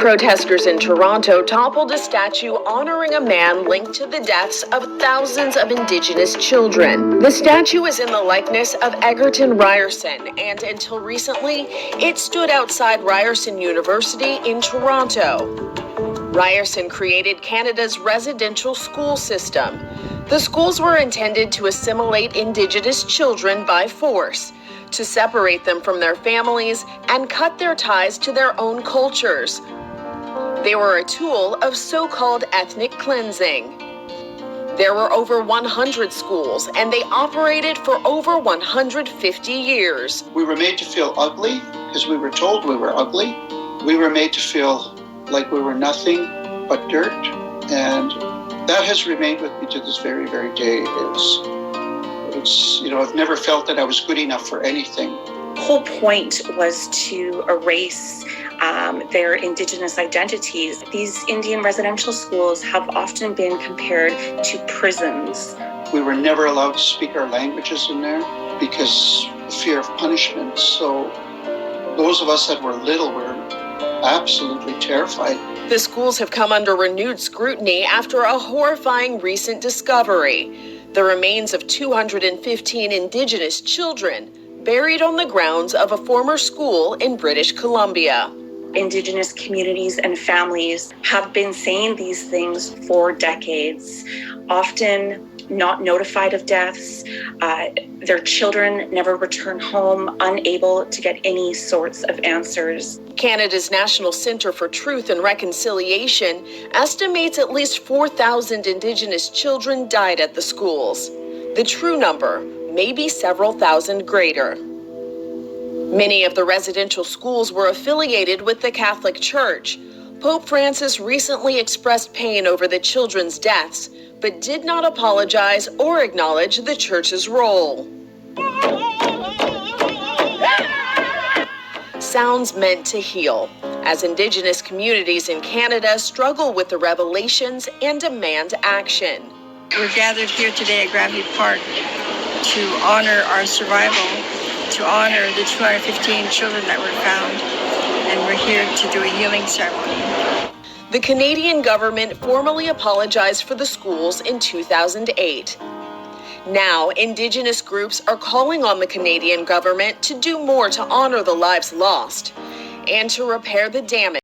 Protesters in Toronto toppled a statue honoring a man linked to the deaths of thousands of Indigenous children. The statue is in the likeness of Egerton Ryerson, and until recently, it stood outside Ryerson University in Toronto. Ryerson created Canada's residential school system. The schools were intended to assimilate Indigenous children by force, to separate them from their families and cut their ties to their own cultures. They were a tool of so-called ethnic cleansing. There were over 100 schools, and they operated for over 150 years. We were made to feel ugly because we were told we were ugly. We were made to feel like we were nothing but dirt, and that has remained with me to this very, very day. It's I've never felt that I was good enough for anything. The whole point was to erase their Indigenous identities. These Indian residential schools have often been compared to prisons. We were never allowed to speak our languages in there because of fear of punishment. So those of us that were little were absolutely terrified. The schools have come under renewed scrutiny after a horrifying recent discovery: the remains of 215 Indigenous children buried on the grounds of a former school in British Columbia. Indigenous communities and families have been saying these things for decades, often not notified of deaths. Their children never return home, unable to get any sorts of answers. Canada's National Centre for Truth and Reconciliation estimates at least 4,000 Indigenous children died at the schools. The true number may be several thousand greater. Many of the residential schools were affiliated with the Catholic Church. Pope Francis recently expressed pain over the children's deaths, but did not apologize or acknowledge the church's role. Sounds meant to heal, as Indigenous communities in Canada struggle with the revelations and demand action. We're gathered here today at Granby Park to honor our survival, to honor the 215 children that were found, and we're here to do a healing ceremony. The Canadian government formally apologized for the schools in 2008. Now, Indigenous groups are calling on the Canadian government to do more to honor the lives lost and to repair the damage.